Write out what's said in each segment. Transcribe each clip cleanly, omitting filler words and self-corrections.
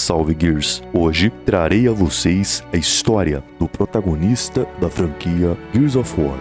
Salve Gears! Hoje trarei a vocês a história do protagonista da franquia Gears of War,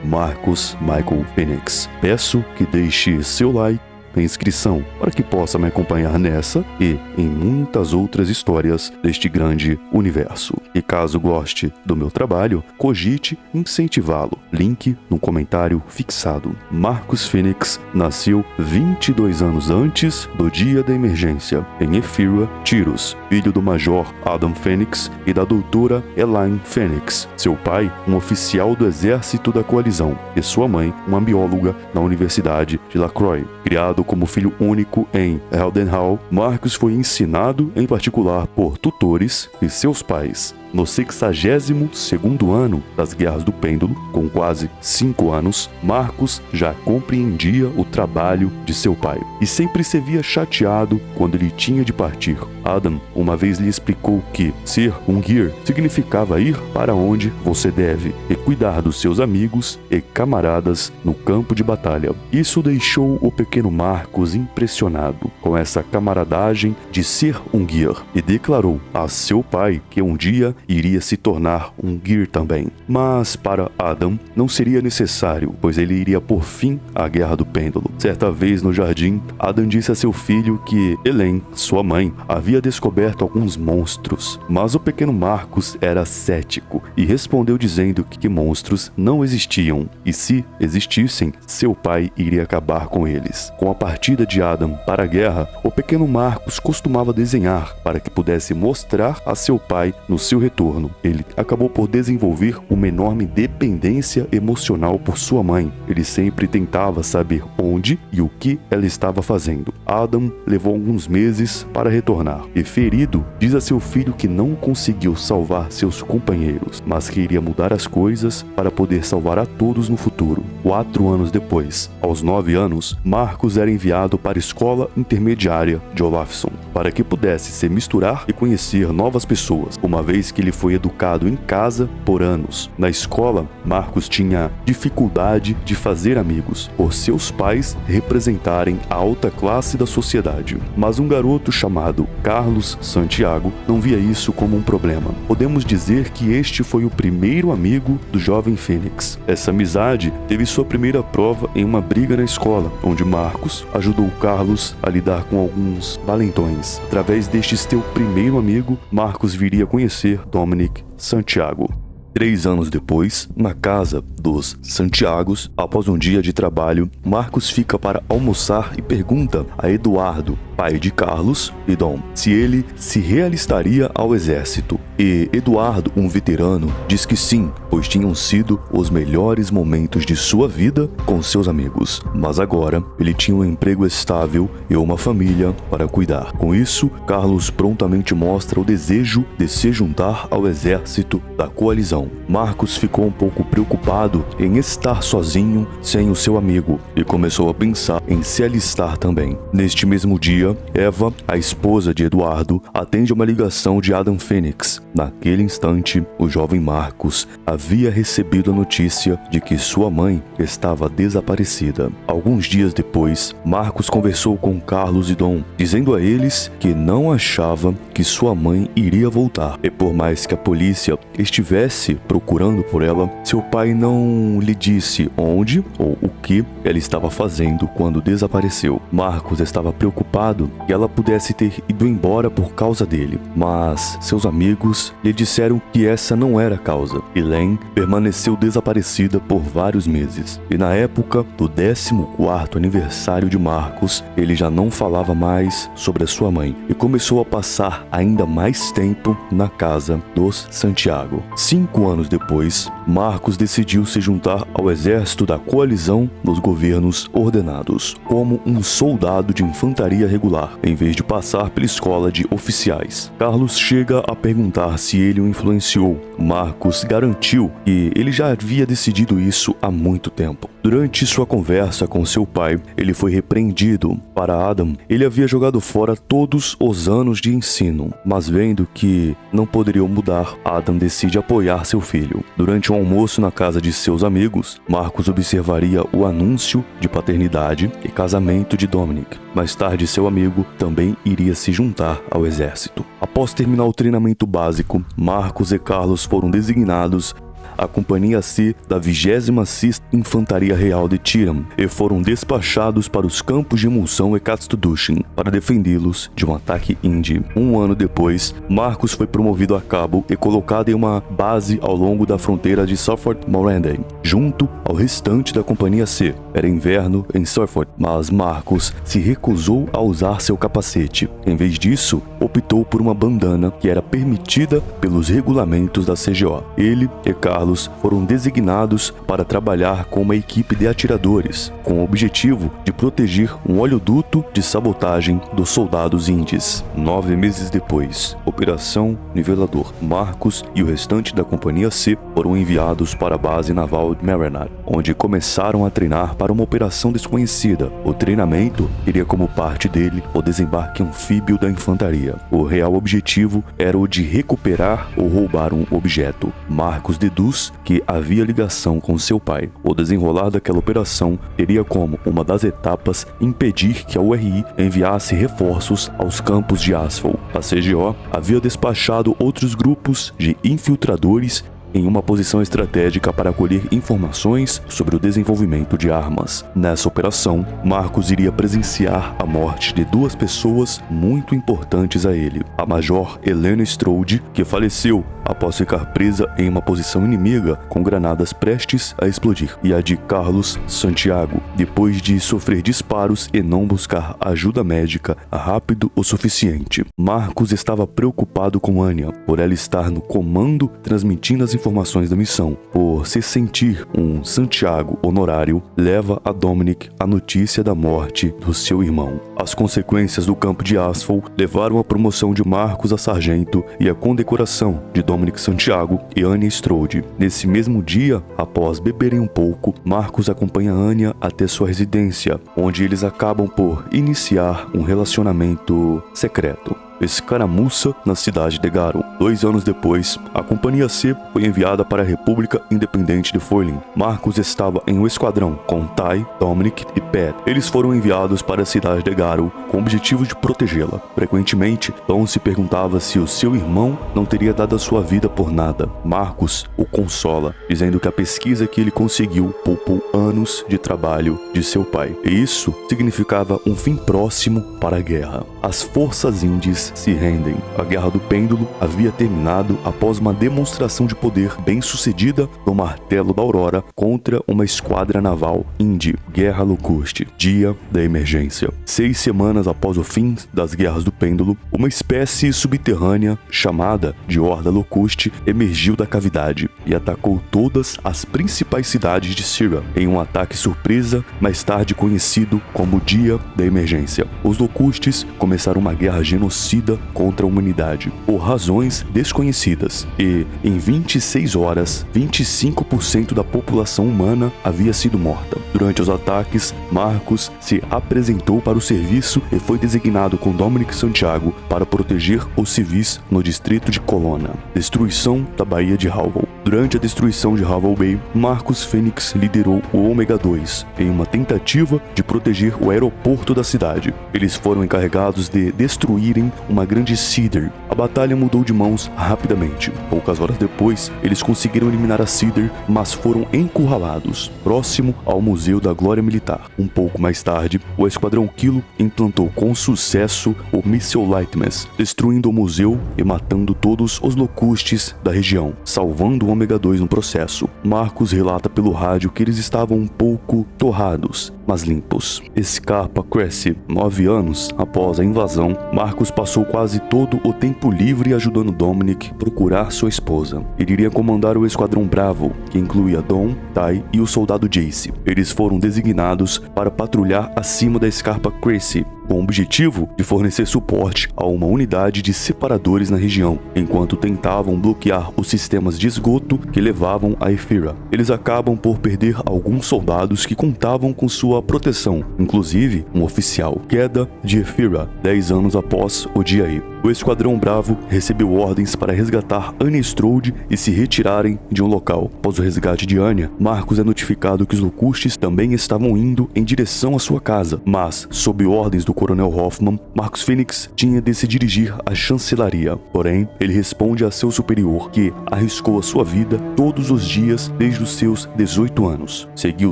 Marcus Michael Phoenix. Peço que deixe seu like e inscrição para que possa me acompanhar nessa e em muitas outras histórias deste grande universo. E caso goste do meu trabalho, cogite incentivá-lo. Link no comentário fixado. Marcus Phoenix nasceu 22 anos antes do dia da emergência, em Ephyra, Tyros, filho do Major Adam Phoenix e da doutora Elaine Phoenix. Seu pai, um oficial do exército da coalizão, e sua mãe, uma bióloga na Universidade de LaCroix. Criado como filho único em Eldenhall, Marcus foi ensinado em particular por tutores e seus pais. No 62º ano das Guerras do Pêndulo, com quase 5 anos, Marcus já compreendia o trabalho de seu pai e sempre se via chateado quando ele tinha de partir. Adam uma vez lhe explicou que ser um Gear significava ir para onde você deve e cuidar dos seus amigos e camaradas no campo de batalha. Isso deixou o pequeno Marcus impressionado com essa camaradagem de ser um Gear e declarou a seu pai que um dia iria se tornar um Gear também. Mas para Adam não seria necessário, pois ele iria por fim à Guerra do Pêndulo. Certa vez no jardim, Adam disse a seu filho que Elaine, sua mãe, havia descoberto alguns monstros, mas o pequeno Marcus era cético e respondeu dizendo que monstros não existiam e se existissem, seu pai iria acabar com eles. Com a partida de Adam para a guerra, o pequeno Marcus costumava desenhar para que pudesse mostrar a seu pai no seu retorno. Ele acabou por desenvolver uma enorme dependência emocional por sua mãe. Ele sempre tentava saber onde e o que ela estava fazendo. Adam levou alguns meses para retornar e, ferido, diz a seu filho que não conseguiu salvar seus companheiros, mas que iria mudar as coisas para poder salvar a todos no futuro. 4 anos depois, aos 9 anos, Marcus era enviado para a escola intermediária de Olafsson para que pudesse se misturar e conhecer novas pessoas, uma vez que ele foi educado em casa por anos. Na escola, Marcus tinha dificuldade de fazer amigos, por seus pais representarem a alta classe da sociedade. Mas um garoto chamado Carlos Santiago não via isso como um problema. Podemos dizer que este foi o primeiro amigo do jovem Phoenix. Essa amizade teve sua primeira prova em uma briga na escola, onde Marcus ajudou Carlos a lidar com alguns valentões. Através deste seu primeiro amigo, Marcus viria a conhecer Dominic Santiago. 3 anos depois, na casa dos Santiagos, após um dia de trabalho, Marcus fica para almoçar e pergunta a Eduardo, pai de Carlos e Dom, se ele se realistaria ao exército. E Eduardo, um veterano, diz que sim, pois tinham sido os melhores momentos de sua vida com seus amigos. Mas agora, ele tinha um emprego estável e uma família para cuidar. Com isso, Carlos prontamente mostra o desejo de se juntar ao exército da coalizão. Marcus ficou um pouco preocupado em estar sozinho sem o seu amigo e começou a pensar em se alistar também. Neste mesmo dia, Eva, a esposa de Eduardo, atende uma ligação de Adam Phoenix. Naquele instante, o jovem Marcus havia recebido a notícia de que sua mãe estava desaparecida. Alguns dias depois, Marcus conversou com Carlos e Dom, dizendo a eles que não achava que sua mãe iria voltar. E por mais que a polícia estivesse procurando por ela, seu pai não lhe disse onde ou o que ela estava fazendo quando desapareceu. Marcus estava preocupado que ela pudesse ter ido embora por causa dele, mas seus amigos lhe disseram que essa não era a causa. Elaine permaneceu desaparecida por vários meses, e na época do 14º aniversário de Marcus, ele já não falava mais sobre a sua mãe e começou a passar ainda mais tempo na casa dos Santiago. 5 anos depois, Marcus decidiu se juntar ao exército da coalizão dos governos ordenados, como um soldado de infantaria regular, em vez de passar pela escola de oficiais. Carlos chega a perguntar se ele o influenciou. Marcus garantiu que ele já havia decidido isso há muito tempo. Durante sua conversa com seu pai, ele foi repreendido. Para Adam, ele havia jogado fora todos os anos de ensino, mas vendo que não poderiam mudar, Adam decide apoiar seu filho. Durante um almoço na casa de seus amigos, Marcus observaria o anúncio de paternidade e casamento de Dominic. Mais tarde, seu amigo também iria se juntar ao exército. Após terminar o treinamento básico, Marcus e Carlos foram designados à Companhia C da 26ª Infantaria Real de Tiram e foram despachados para os campos de emulsão e Katstudushin para defendê-los de um ataque Indi. Um ano depois, Marcus foi promovido a cabo e colocado em uma base ao longo da fronteira de Suffolk-Moranden, junto ao restante da Companhia C. Era inverno em Suffolk, mas Marcus se recusou a usar seu capacete. Em vez disso, optou por uma bandana que era permitida pelos regulamentos da CGO. Ele e Carlos foram designados para trabalhar com uma equipe de atiradores, com o objetivo de proteger um oleoduto de sabotagem dos soldados índios. 9 meses depois, Operação Nivelador. Marcus e o restante da Companhia C foram enviados para a base naval de Marinade, onde começaram a treinar para uma operação desconhecida. O treinamento teria como parte dele o desembarque anfíbio da infantaria. O real objetivo era o de recuperar ou roubar um objeto. Marcus deduz que havia ligação com seu pai. O desenrolar daquela operação teria como uma das etapas impedir que a URI enviasse reforços aos campos de Asphalt. A CGO havia despachado outros grupos de infiltradores em uma posição estratégica para colher informações sobre o desenvolvimento de armas. Nessa operação, Marcus iria presenciar a morte de 2 pessoas muito importantes a ele. A Major Helena Strode, que faleceu após ficar presa em uma posição inimiga com granadas prestes a explodir, e a de Carlos Santiago, depois de sofrer disparos e não buscar ajuda médica rápido o suficiente. Marcus estava preocupado com Anya, por ela estar no comando transmitindo as informações da missão. Por se sentir um Santiago honorário, leva a Dominic a notícia da morte do seu irmão. As consequências do campo de Asphalt levaram a promoção de Marcus a sargento e a condecoração de Dominic Santiago e Anya Strode. Nesse mesmo dia, após beberem um pouco, Marcus acompanha Anya até sua residência, onde eles acabam por iniciar um relacionamento secreto. Escaramuça na cidade de Garo. 2 anos depois, a Companhia C foi enviada para a República Independente de Foilin. Marcus estava em um esquadrão com Tai, Dominic e Pat. Eles foram enviados para a cidade de Garo com o objetivo de protegê-la. Frequentemente, Tom se perguntava se o seu irmão não teria dado a sua vida por nada. Marcus o consola, dizendo que a pesquisa que ele conseguiu poupou anos de trabalho de seu pai. E isso significava um fim próximo para a guerra. As forças índias se rendem. A Guerra do Pêndulo havia terminado após uma demonstração de poder bem-sucedida no Martelo da Aurora contra uma esquadra naval indi. Guerra Locuste. Dia da emergência. 6 semanas após o fim das Guerras do Pêndulo, uma espécie subterrânea chamada de Horda Locuste emergiu da cavidade e atacou todas as principais cidades de Sira em um ataque surpresa, mais tarde conhecido como Dia da Emergência. Os Locustes começaram uma guerra genocida contra a humanidade, por razões desconhecidas, e em 26 horas, 25% da população humana havia sido morta. Durante os ataques, Marcus se apresentou para o serviço e foi designado com Dominic Santiago para proteger os civis no distrito de Colonna. Destruição da Baía de Halval. Durante a destruição de Halval Bay, Marcus Fênix liderou o Ômega 2 em uma tentativa de proteger o aeroporto da cidade. Eles foram encarregados de destruírem uma grande Cedar. A batalha mudou de mãos rapidamente. Poucas horas depois, eles conseguiram eliminar a Cedar, mas foram encurralados próximo ao Museu da Glória Militar. Um pouco mais tarde, o Esquadrão Kilo implantou com sucesso o míssil Lightmas, destruindo o museu e matando todos os locustes da região, salvando o Ômega 2 no processo. Marcus relata pelo rádio que eles estavam um pouco torrados, mas limpos. Scarpa cresce. 9 anos após a invasão, Marcus passou quase todo o tempo livre ajudando Dominic a procurar sua esposa. Ele iria comandar o Esquadrão Bravo, que incluía Dom, Tai e o soldado Jace. Eles foram designados para patrulhar acima da Scarpa Cresce, com o objetivo de fornecer suporte a uma unidade de separadores na região, enquanto tentavam bloquear os sistemas de esgoto que levavam a Ephyra. Eles acabam por perder alguns soldados que contavam com sua proteção, inclusive um oficial. Queda de Ephyra, 10 anos após o dia E. O Esquadrão Bravo recebeu ordens para resgatar Anya Strode e se retirarem de um local. Após o resgate de Anya, Marcus é notificado que os Locustes também estavam indo em direção à sua casa, mas, sob ordens do Coronel Hoffman, Marcus Fênix tinha de se dirigir à chancelaria. Porém, ele responde a seu superior que arriscou a sua vida todos os dias desde os seus 18 anos. Seguiu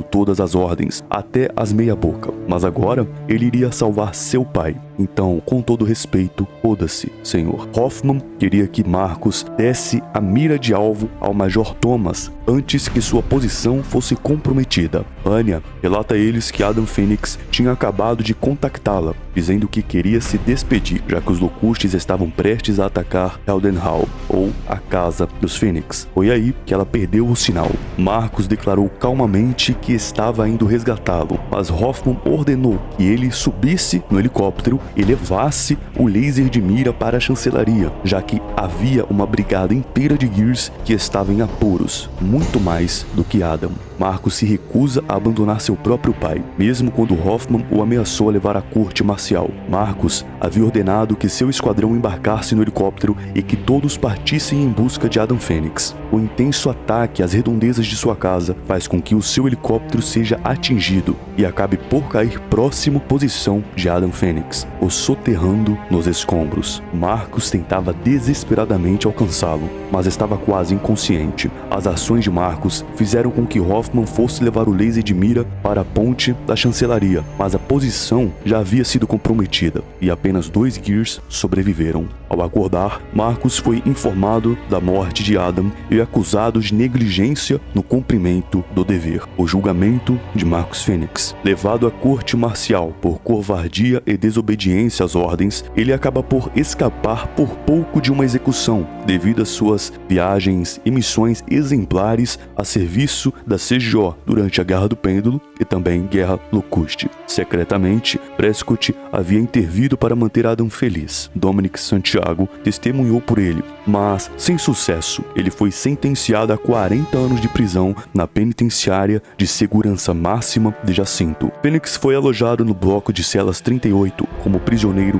todas as ordens, até as meia-boca, mas agora ele iria salvar seu pai. Então, com todo respeito, foda-se, senhor. Hoffman queria que Marcus desse a mira de alvo ao Major Thomas antes que sua posição fosse comprometida. Anya relata a eles que Adam Fênix tinha acabado de contactá-la, dizendo que queria se despedir, já que os Locustes estavam prestes a atacar Heldenhall, ou a Casa dos Fênix. Foi aí que ela perdeu o sinal. Marcus declarou calmamente que estava indo resgatá-lo, mas Hoffman ordenou que ele subisse no helicóptero e levasse o laser de mira para a chancelaria, já que havia uma brigada inteira de Gears que estava em apuros, muito mais do que Adam. Marcus se recusa a abandonar seu próprio pai, mesmo quando Hoffman o ameaçou a levar à corte marcial. Marcus havia ordenado que seu esquadrão embarcasse no helicóptero e que todos partissem em busca de Adam Fênix. O intenso ataque às redondezas de sua casa faz com que o seu helicóptero seja atingido e acabe por cair próximo à posição de Adam Fênix, o soterrando nos escombros. Marcus tentava desesperadamente alcançá-lo, mas estava quase inconsciente. As ações de Marcus fizeram com que Hoffman fosse levar o laser de mira para a ponte da chancelaria, mas a posição já havia sido comprometida e apenas 2 Gears sobreviveram. Ao acordar, Marcus foi informado da morte de Adam e acusado de negligência no cumprimento do dever. O julgamento de Marcus Fênix. Levado à corte marcial por covardia e desobediência às ordens, ele acaba por escapar por pouco de uma execução, devido às suas viagens e missões exemplares a serviço da CGO durante a Guerra do Pêndulo e também Guerra Locuste. Secretamente, Prescott havia intervido para manter Adam feliz. Dominic Santiago testemunhou por ele, mas sem sucesso. Ele foi sentenciado a 40 anos de prisão na penitenciária de segurança máxima de Jacinto. Fênix foi alojado no bloco de celas 38 como prisioneiro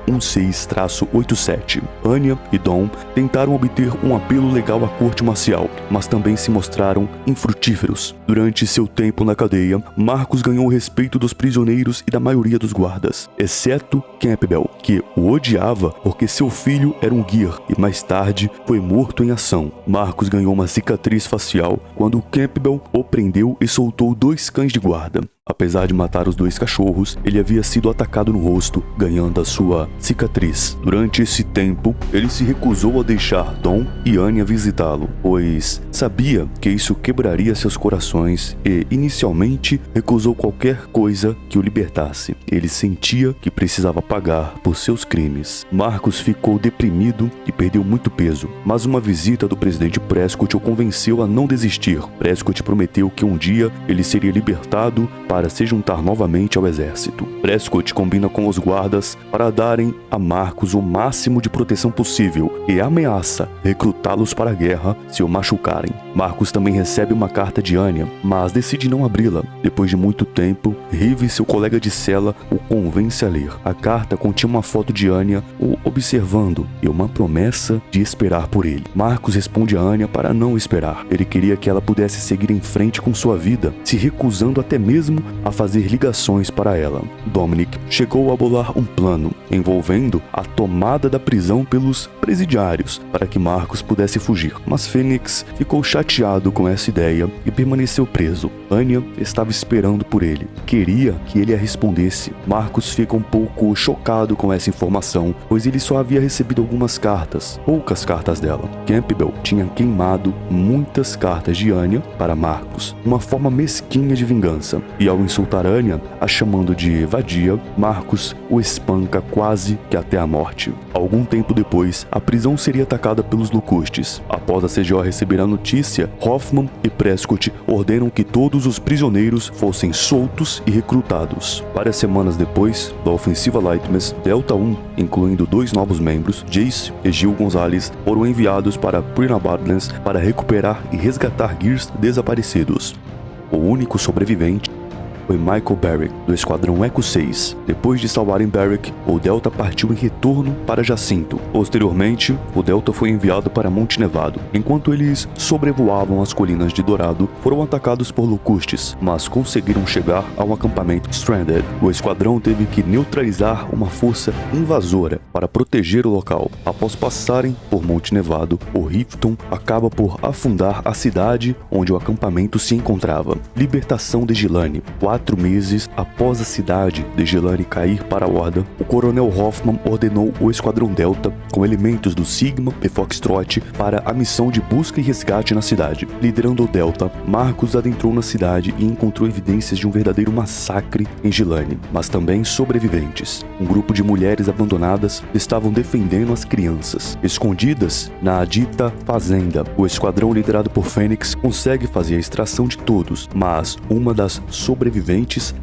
B116-87. Anya e Dom tentaram obter um apelo legal à corte marcial, mas também se mostraram infrutíferos. Durante seu tempo na cadeia, Marcus ganhou o respeito dos prisioneiros e da maioria dos guardas, exceto Campbell, que o odiava porque seu filho era um Gear e mais tarde foi morto em ação. Marcus ganhou uma cicatriz facial quando Campbell o prendeu e soltou 2 cães de guarda. Apesar de matar os 2 cachorros, ele havia sido atacado no rosto, ganhando a sua cicatriz. Durante esse tempo, ele se recusou a deixar Dom e Anya visitá-lo, pois sabia que isso quebraria seus corações e, inicialmente, recusou qualquer coisa que o libertasse. Ele sentia que precisava pagar por seus crimes. Marcus ficou deprimido e perdeu muito peso, mas uma visita do presidente Prescott o convenceu a não desistir. Prescott prometeu que um dia ele seria libertado para se juntar novamente ao exército. Prescott combina com os guardas para darem a Marcus o máximo de proteção possível e ameaça recrutá-los para a guerra se o machucarem. Marcus também recebe uma carta de Anya, mas decide não abri-la. Depois de muito tempo, Rive, seu colega de cela, o convence a ler. A carta continha uma foto de Anya o observando e uma promessa de esperar por ele. Marcus responde a Anya para não esperar. Ele queria que ela pudesse seguir em frente com sua vida, se recusando até mesmo a fazer ligações para ela. Dominic chegou a bolar um plano envolvendo a tomada da prisão pelos presidiários para que Marcus pudesse fugir, mas Fênix ficou chateado com essa ideia e permaneceu preso. Anya estava esperando por ele, queria que ele a respondesse. Marcus fica um pouco chocado com essa informação, pois ele só havia recebido algumas cartas, poucas cartas dela. Campbell tinha queimado muitas cartas de Anya para Marcus, uma forma mesquinha de vingança, e ao insultar Anya, a chamando de vadia, Marcus o espanca quase que até a morte. Algum tempo depois, a prisão seria atacada pelos Locustes. Após a CGO receber a notícia, Hoffman e Prescott ordenam que todos os prisioneiros fossem soltos e recrutados. Várias semanas depois da ofensiva Lightmas, Delta 1, incluindo 2 novos membros, Jace e Gil Gonzalez, foram enviados para Prina Badlands para recuperar e resgatar Gears desaparecidos. O único sobrevivente foi Michael Barrick, do Esquadrão Echo 6. Depois de salvarem Barrick, o Delta partiu em retorno para Jacinto. Posteriormente, o Delta foi enviado para Monte Nevado. Enquanto eles sobrevoavam as colinas de Dorado, foram atacados por Locustes, mas conseguiram chegar ao acampamento Stranded. O esquadrão teve que neutralizar uma força invasora para proteger o local. Após passarem por Monte Nevado, o Rifton acaba por afundar a cidade onde o acampamento se encontrava. Libertação de Gilani. 4 meses após a cidade de Gilani cair para a Horda, o Coronel Hoffman ordenou o Esquadrão Delta, com elementos do Sigma e Foxtrot, para a missão de busca e resgate na cidade. Liderando o Delta, Marcus adentrou na cidade e encontrou evidências de um verdadeiro massacre em Gilani, mas também sobreviventes. Um grupo de mulheres abandonadas estavam defendendo as crianças. Escondidas na dita fazenda, o esquadrão liderado por Fênix consegue fazer a extração de todos, mas uma das sobreviventes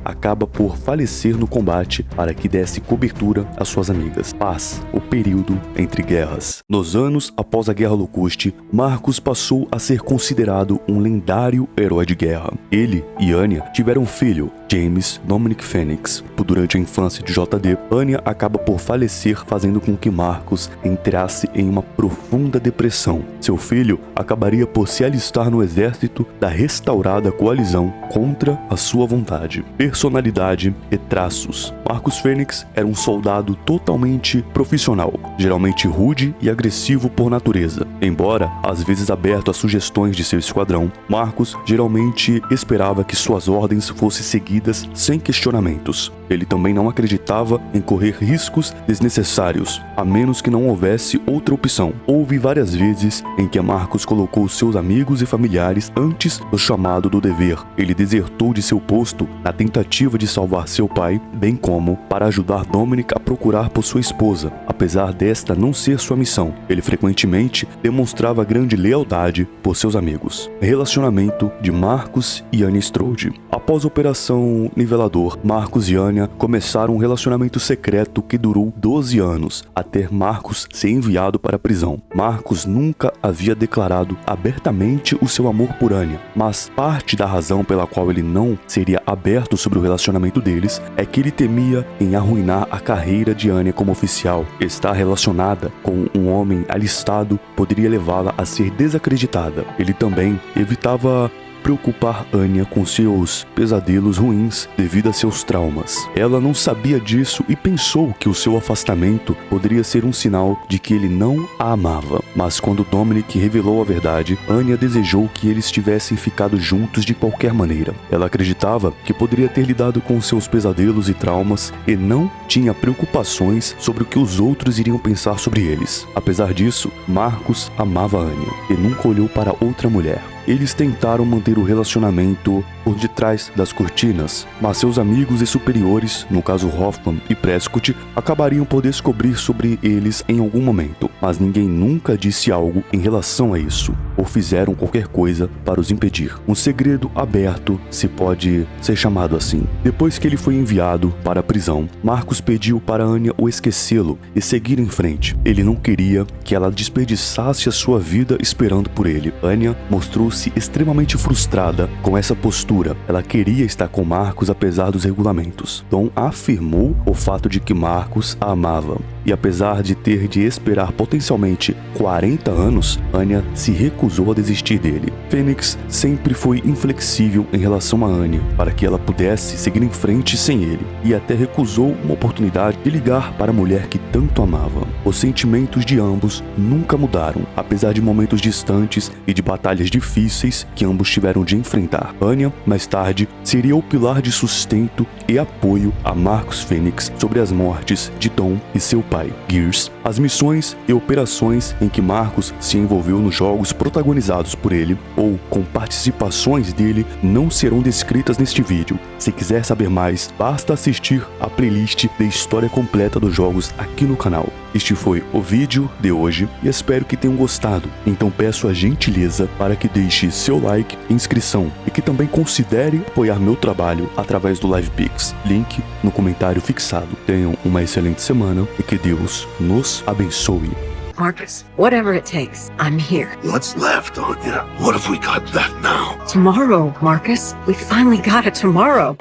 acaba por falecer no combate para que desse cobertura às suas amigas. Paz, o período entre guerras. Nos anos após a Guerra Locuste, Marcus passou a ser considerado um lendário herói de guerra. Ele e Anya tiveram um filho, James Dominic Fênix. Durante a infância de JD, Anya acaba por falecer, fazendo com que Marcus entrasse em uma profunda depressão. Seu filho acabaria por se alistar no exército da restaurada coalizão contra a sua vontade. Personalidade e traços. Marcus Fênix era um soldado totalmente profissional, geralmente rude e agressivo por natureza. Embora às vezes aberto às sugestões de seu esquadrão, Marcus geralmente esperava que suas ordens fossem seguidas sem questionamentos. Ele também não acreditava em correr riscos desnecessários, a menos que não houvesse outra opção. Houve várias vezes em que Marcus colocou seus amigos e familiares antes do chamado do dever. Ele desertou de seu posto na tentativa de salvar seu pai, bem como para ajudar Dominic a procurar por sua esposa, apesar desta não ser sua missão. Ele frequentemente demonstrava grande lealdade por seus amigos. Relacionamento de Marcus e Anya Strode. Após a Operação Nivelador, Marcus e Anya começaram um relacionamento secreto que durou 12 anos, até Marcus ser enviado para a prisão. Marcus nunca havia declarado abertamente o seu amor por Anya, mas parte da razão pela qual ele não seria aberto sobre o relacionamento deles é que ele temia em arruinar a carreira de Anya como oficial. Estar relacionada com um homem alistado poderia levá-la a ser desacreditada. Ele também evitava preocupar Anya com seus pesadelos ruins devido a seus traumas. Ela não sabia disso e pensou que o seu afastamento poderia ser um sinal de que ele não a amava. Mas quando Dominic revelou a verdade, Anya desejou que eles tivessem ficado juntos de qualquer maneira. Ela acreditava que poderia ter lidado com seus pesadelos e traumas e não tinha preocupações sobre o que os outros iriam pensar sobre eles. Apesar disso, Marcus amava Anya e nunca olhou para outra mulher. Eles tentaram manter o relacionamento por detrás das cortinas, mas seus amigos e superiores, no caso Hoffman e Prescott, acabariam por descobrir sobre eles em algum momento, mas ninguém nunca disse algo em relação a isso, ou fizeram qualquer coisa para os impedir. Um segredo aberto, se pode ser chamado assim. Depois que ele foi enviado para a prisão, Marcus pediu para Anya o esquecê-lo e seguir em frente. Ele não queria que ela desperdiçasse a sua vida esperando por ele. Anya mostrou-se extremamente frustrada com essa postura. Ela queria estar com Marcus apesar dos regulamentos. Tom afirmou o fato de que Marcus a amava. E apesar de ter de esperar potencialmente 40 anos, Anya se recusou a desistir dele. Fênix sempre foi inflexível em relação a Anya, para que ela pudesse seguir em frente sem ele, e até recusou uma oportunidade de ligar para a mulher que tanto amava. Os sentimentos de ambos nunca mudaram, apesar de momentos distantes e de batalhas difíceis que ambos tiveram de enfrentar. Anya, mais tarde, seria o pilar de sustento e apoio a Marcus Fênix sobre as mortes de Dom e seu pai. Gears. As missões e operações em que Marcus se envolveu nos jogos protagonizados por ele ou com participações dele não serão descritas neste vídeo. Se quiser saber mais, basta assistir a playlist de história completa dos jogos aqui no canal. Este foi o vídeo de hoje e espero que tenham gostado. Então peço a gentileza para que deixe seu like e inscrição e que também considere apoiar meu trabalho através do LivePix. Link no comentário fixado. Tenham uma excelente semana e que Deus nos abençoe. Marcus, whatever it takes, I'm here. What's left, Anya? What have we got left now? Tomorrow, Marcus. We finally got a tomorrow.